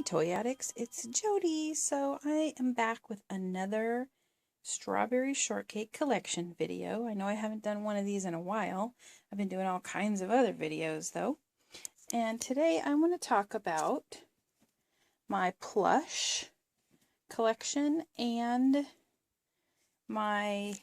Hey Toy Addicts, it's Jody. So I am back with another strawberry shortcake collection video. I know I haven't done one of these in a while. I've been doing all kinds of other videos though. And today I want to talk about my plush collection and my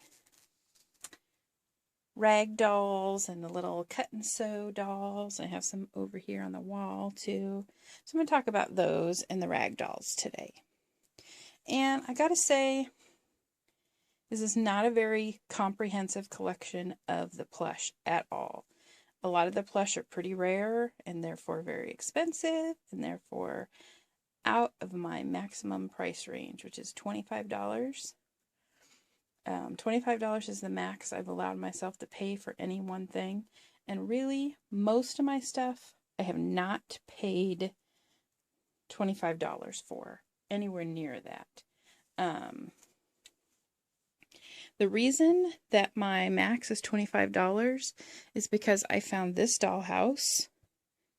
rag dolls and the little cut and sew dolls. I have some over here on the wall too. So I'm going to talk about those and the rag dolls today. And I gotta say, this is not a very comprehensive collection of the plush at all. A lot of the plush are pretty rare and therefore very expensive and therefore out of my maximum price range, which is $25. $25 is the max I've allowed myself to pay for any one thing. And really, most of my stuff I have not paid $25 for, anywhere near that. The reason that my max is $25 is because I found this dollhouse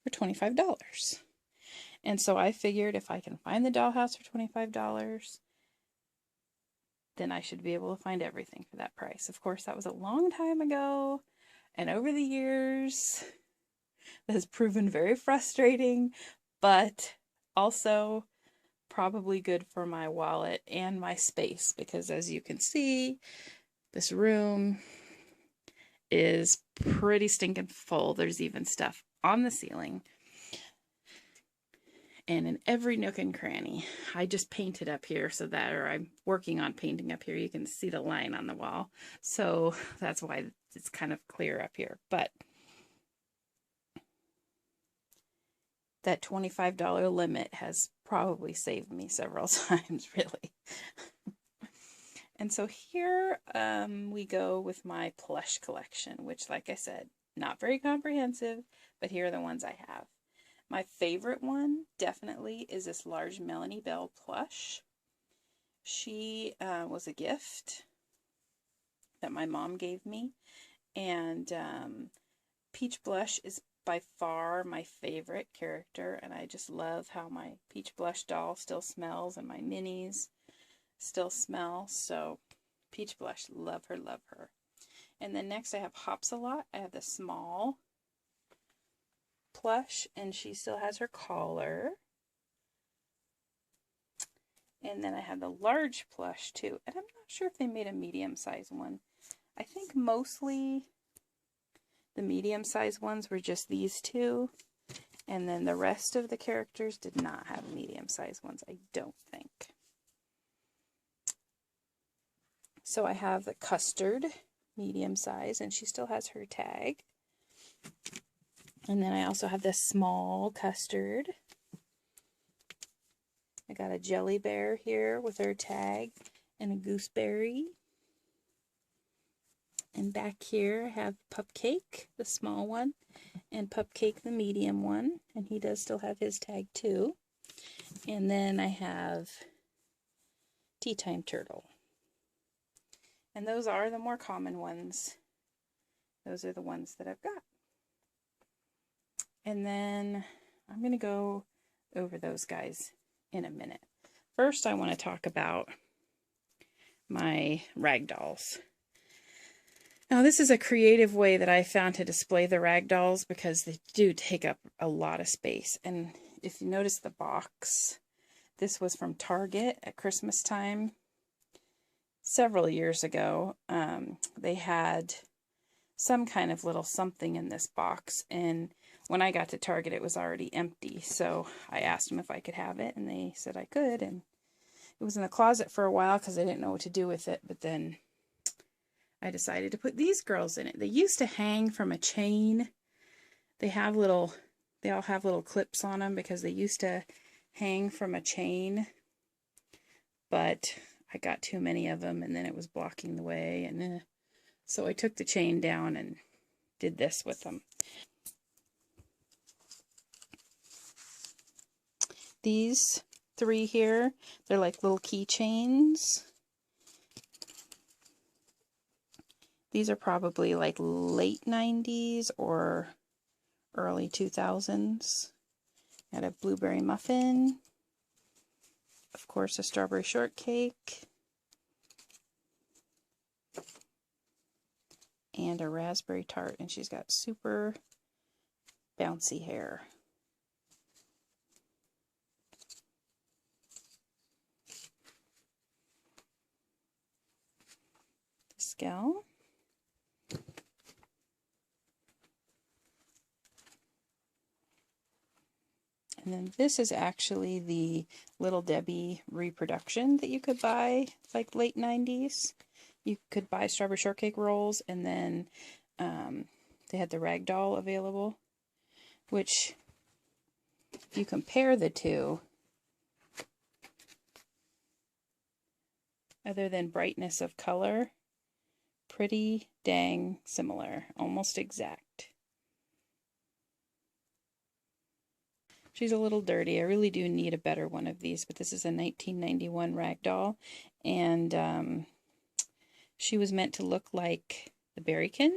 for $25. And so I figured if I can find the dollhouse for $25, then I should be able to find everything for that price. Of course, that was a long time ago, and over the years, that has proven very frustrating, but also probably good for my wallet and my space, because as you can see, this room is pretty stinking full. There's even stuff on the ceiling and in every nook and cranny. I just painted up here so that, or I'm working on painting up here. You can see the line on the wall. So that's why it's kind of clear up here. But that $25 limit has probably saved me several times, really. And so here we go with my plush collection, which, like I said, not very comprehensive, but here are the ones I have. My favorite one definitely is this large Melanie Bell plush. She was a gift that my mom gave me, and Peach Blush is by far my favorite character, and I just love how my Peach Blush doll still smells and my minis still smell. So Peach Blush, love her, love her. And then next I have Hops-A-Lot. I have the small plush, and she still has her collar. And then I have the large plush too, and I'm not sure if they made a medium-sized one. I think mostly the medium-sized ones were just these two, and then the rest of the characters did not have medium-sized ones, I don't think. So I have the Custard medium size, and she still has her tag. And then I also have this small Custard. I got a Jelly Bear here with her tag and a Gooseberry. And back here I have Pupcake, the small one, and Pupcake, the medium one. And he does still have his tag too. And then I have Tea Time Turtle. And those are the more common ones. Those are the ones that I've got. And then I'm going to go over those guys in a minute. First, I want to talk about my rag dolls. Now, this is a creative way that I found to display the rag dolls because they do take up a lot of space. And if you notice the box, this was from Target at Christmas time several years ago. They had some kind of little something in this box, and when I got to Target it was already empty, so I asked them if I could have it, and they said I could, and it was in the closet for a while because I didn't know what to do with it. But then I decided to put these girls in it. They used to hang from a chain. They all have little clips on them because they used to hang from a chain, but I got too many of them, and then it was blocking the way, and so I took the chain down and did this with them. These three here, they're like little keychains. These are probably like late 90s or early 2000s. Got a blueberry muffin, of course, a strawberry shortcake and a raspberry tart, and she's got super bouncy hair. The skull. And then this is actually the Little Debbie reproduction that you could buy, like late 90s. You could buy strawberry shortcake rolls, and then they had the ragdoll available, which, if you compare the two, other than brightness of color, pretty dang similar, almost exact. She's a little dirty. I really do need a better one of these, but this is a 1991 ragdoll, and she was meant to look like the berrykin.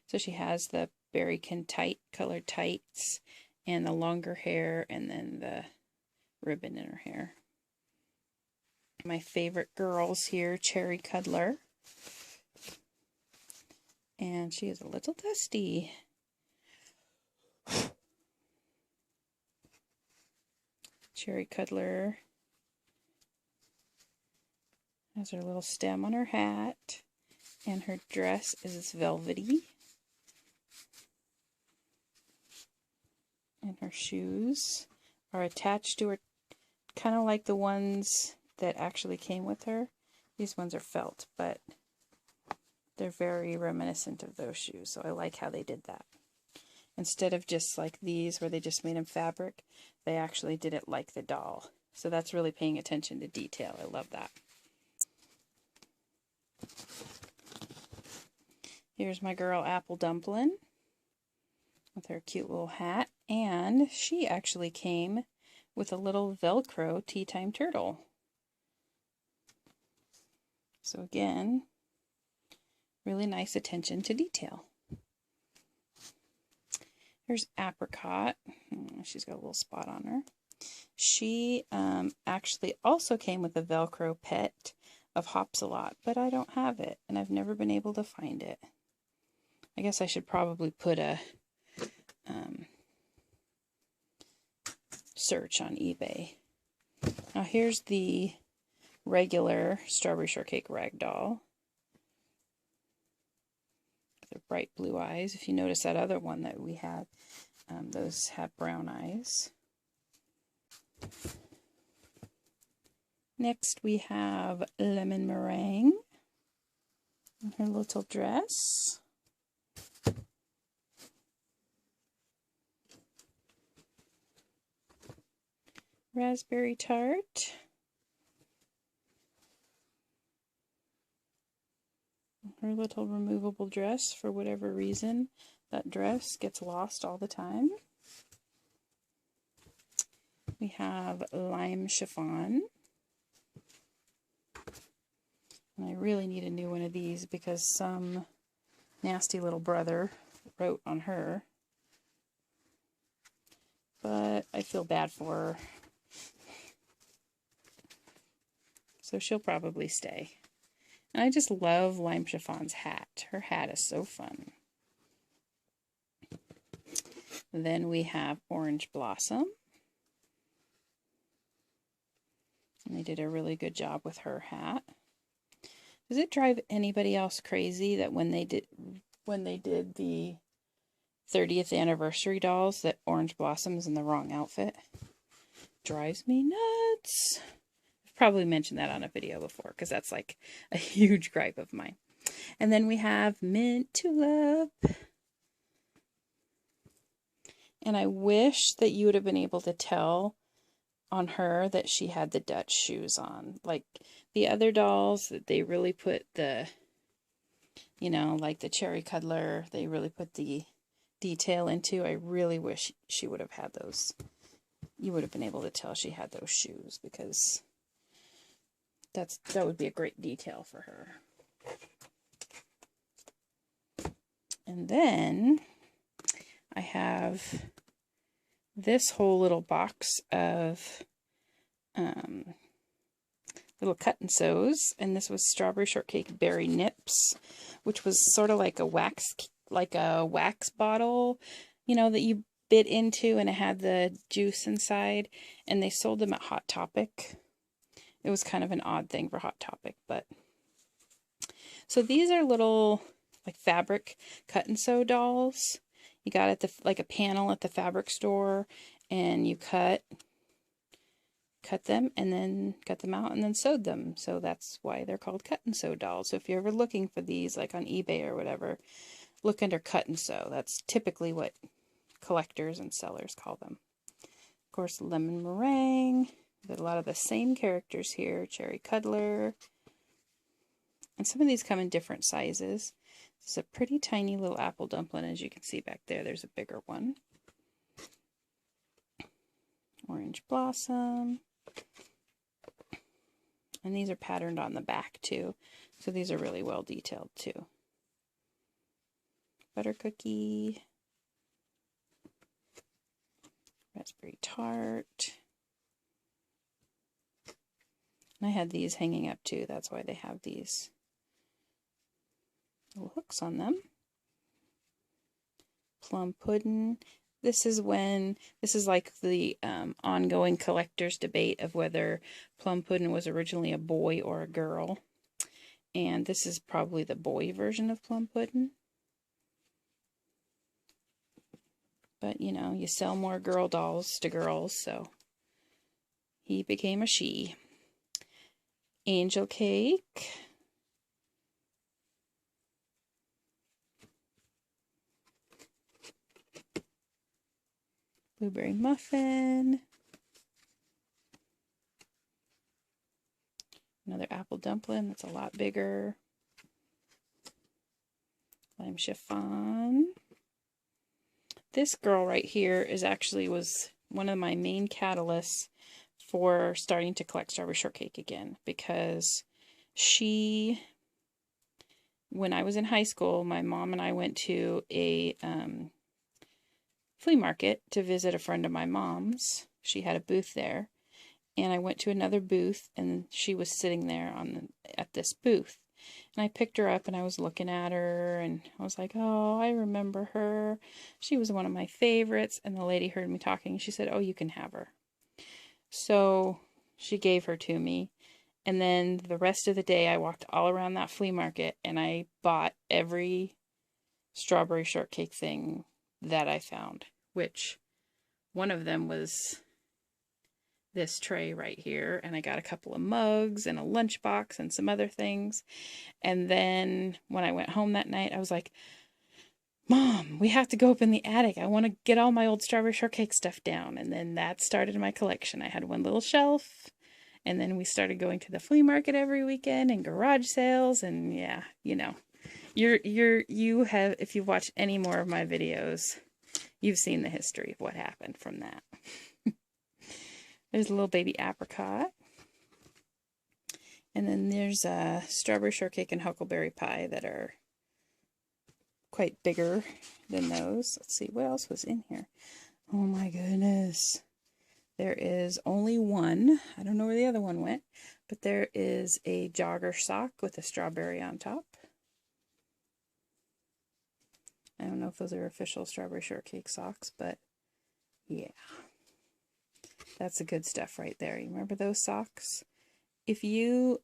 So she has the berrykin colored tights and the longer hair, and then the ribbon in her hair. My favorite girls here, Cherry Cuddler. And she is a little dusty. Cherry Cuddler has her little stem on her hat, and her dress is velvety. And her shoes are attached to her, kind of like the ones that actually came with her. These ones are felt, but they're very reminiscent of those shoes, so I like how they did that. Instead of just like these where they just made them fabric, they actually did it like the doll. So that's really paying attention to detail. I love that. Here's my girl Apple Dumpling with her cute little hat, and she actually came with a little Velcro tea time turtle. So again, really nice attention to detail. Here's Apricot. She's got a little spot on her. She actually also came with a Velcro pet of Hops-A-Lot, but I don't have it, and I've never been able to find it. I guess I should probably put a search on eBay. Now here's the regular strawberry shortcake ragdoll. They're bright blue eyes. If you notice that other one that we had, those have brown eyes. Next we have Lemon Meringue in her little dress. Raspberry Tart. Her little removable dress. For whatever reason, that dress gets lost all the time. We have Lime Chiffon. And I really need a new one of these because some nasty little brother wrote on her. But I feel bad for her. So she'll probably stay. And I just love Lime Chiffon's hat. Her hat is so fun. Then we have Orange Blossom. And they did a really good job with her hat. Does it drive anybody else crazy that when they did the 30th anniversary dolls that Orange Blossom is in the wrong outfit? Drives me nuts. Probably mentioned that on a video before because that's like a huge gripe of mine. And then we have Mint Tulip. And I wish that you would have been able to tell on her that she had the Dutch shoes on. Like the other dolls, that they really put the, you know, like the Cherry Cuddler, they really put the detail into. I really wish she would have had those. You would have been able to tell she had those shoes because that would be a great detail for her. And then I have this whole little box of little cut and sews, and this was Strawberry Shortcake Berry Nips, which was sort of like a wax bottle, you know, that you bit into, and it had the juice inside, and they sold them at Hot Topic. It was kind of an odd thing for Hot Topic, but so these are little like fabric cut and sew dolls. You got at the like a panel at the fabric store, and you cut them and then cut them out and then sewed them. So that's why they're called cut and sew dolls. So if you're ever looking for these like on eBay or whatever, look under cut and sew. That's typically what collectors and sellers call them. Of course, lemon meringue. There's a lot of the same characters here. Cherry cuddler. And some of these come in different sizes. This is a pretty tiny little apple dumpling, as you can see back there. There's a bigger one. Orange blossom. And these are patterned on the back too. So these are really well detailed too. Butter cookie. Raspberry tart. And I had these hanging up too. That's why they have these little hooks on them. Plum pudding. This is like the ongoing collector's debate of whether Plum Pudding was originally a boy or a girl. And this is probably the boy version of Plum Pudding. But, you know, you sell more girl dolls to girls, so he became a she. Angel cake. Blueberry muffin. Another apple dumpling that's a lot bigger. Lime chiffon. This girl right here was one of my main catalysts for starting to collect Strawberry Shortcake again, because when I was in high school, my mom and I went to a flea market to visit a friend of my mom's. She had a booth there, and I went to another booth, and she was sitting there at this booth, and I picked her up, and I was looking at her, and I was like, oh, I remember her. She was one of my favorites. And the lady heard me talking, and she said, oh, you can have her. So she gave her to me, and then the rest of the day I walked all around that flea market, and I bought every Strawberry Shortcake thing that I found, which one of them was this tray right here, and I got a couple of mugs and a lunchbox and some other things. And then when I went home that night, I was like, Mom, we have to go up in the attic. I want to get all my old Strawberry Shortcake stuff down. And then that started my collection. I had one little shelf, and then we started going to the flea market every weekend and garage sales, and yeah, you know, you have, if you've watched any more of my videos, you've seen the history of what happened from that. There's a little baby apricot. And then there's a Strawberry Shortcake and Huckleberry Pie that are quite bigger than those. Let's see, what else was in here? Oh my goodness. There is only one. I don't know where the other one went, but there is a jogger sock with a strawberry on top. I don't know if those are official Strawberry Shortcake socks, but yeah. That's the good stuff right there. You remember those socks? If you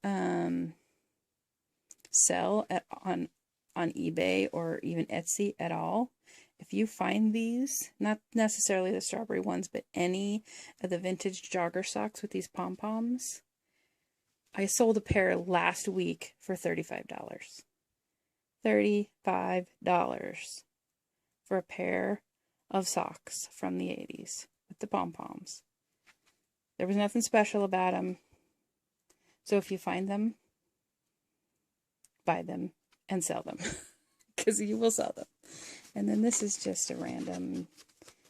sell on eBay or even Etsy at all, if you find these, not necessarily the strawberry ones, but any of the vintage jogger socks with these pom-poms, I sold a pair last week for $35. $35 for a pair of socks from the 80s with the pom-poms. There was nothing special about them. So if you find them, buy them and sell them, because you will sell them. And then this is just a random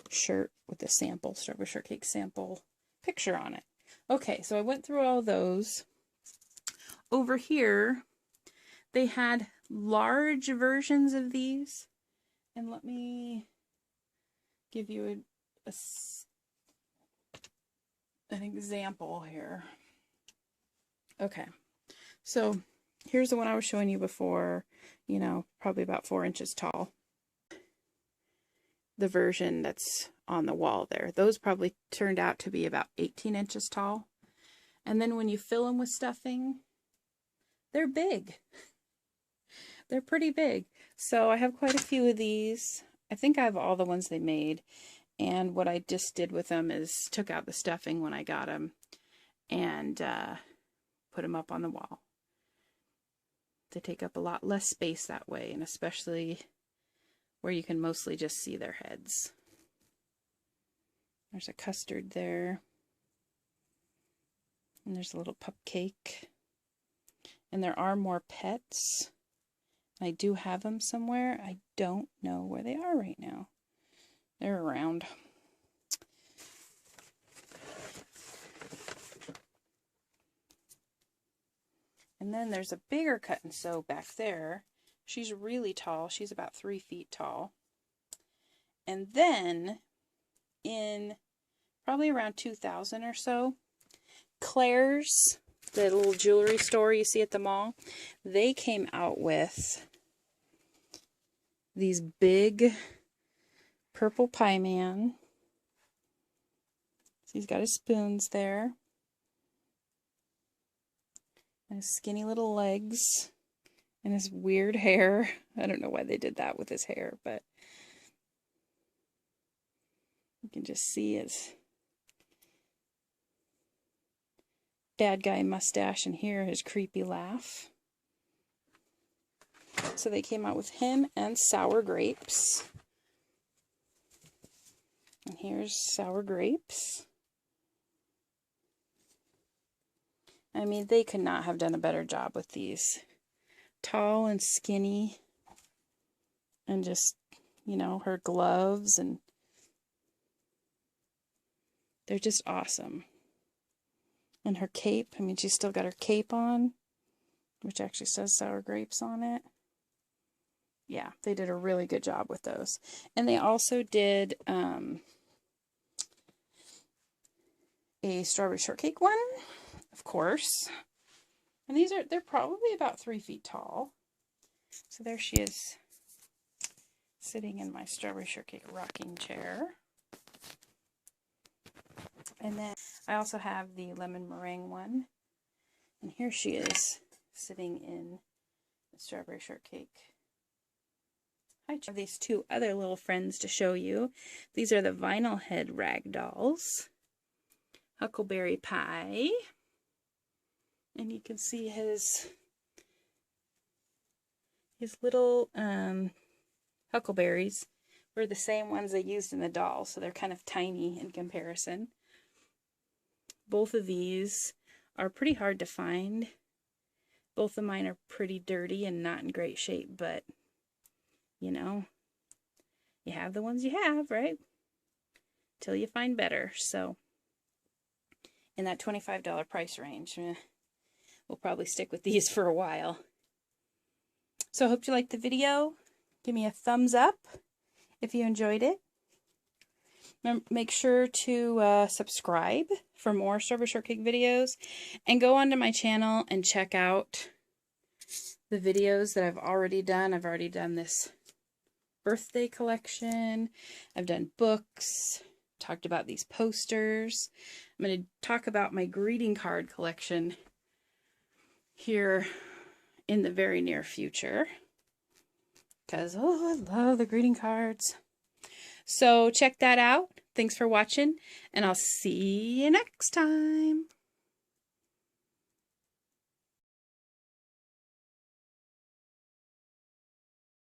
shirt with a sample, Strawberry Shortcake sample picture on it. Okay, so I went through all those. Over here, they had large versions of these. And let me give you an example here. Okay, so here's the one I was showing you before, you know, probably about 4 inches tall. The version that's on the wall there, those probably turned out to be about 18 inches tall. And then when you fill them with stuffing, they're big. They're pretty big. So I have quite a few of these. I think I have all the ones they made. And what I just did with them is took out the stuffing when I got them and put them up on the wall. They take up a lot less space that way, and especially where you can mostly just see their heads. There's a custard there. And there's a little pup cake. And there are more pets. I do have them somewhere. I don't know where they are right now. They're around. And then there's a bigger cut and sew back there. She's really tall. She's about 3 feet tall. And then in probably around 2000 or so, Claire's, the little jewelry store you see at the mall, they came out with these big purple pie man. So he's got his spoons there. And his skinny little legs. And his weird hair. I don't know why they did that with his hair, but you can just see his bad guy mustache and hear his creepy laugh. So they came out with him and sour grapes. And here's sour grapes. I mean, they could not have done a better job with these. Tall and skinny. And just, you know, her gloves, and they're just awesome. And her cape, I mean, she's still got her cape on, which actually says sour grapes on it. Yeah, they did a really good job with those. And they also did a strawberry shortcake one, of course. And they're probably about 3 feet tall. So there she is, sitting in my strawberry shortcake rocking chair. And then I also have the lemon meringue one. And here she is, sitting in the strawberry shortcake. I have these 2 other little friends to show you. These are the vinyl head rag dolls. Huckleberry Pie. And you can see his little huckleberries were the same ones they used in the doll, so they're kind of tiny in comparison. Both of these are pretty hard to find. Both of mine are pretty dirty and not in great shape, but, you know, you have the ones you have, right? Till you find better. So, in that $25 price range, we'll probably stick with these for a while. So I hope you liked the video. Give me a thumbs up if you enjoyed it. Make sure to subscribe for more strawberry shortcake videos. And go onto my channel and check out the videos that I've already done. I've already done this birthday collection. I've done books. Talked about these posters. I'm going to talk about my greeting card collection here in the very near future, because I love the greeting cards. So check that out. Thanks for watching, and I'll see you next time.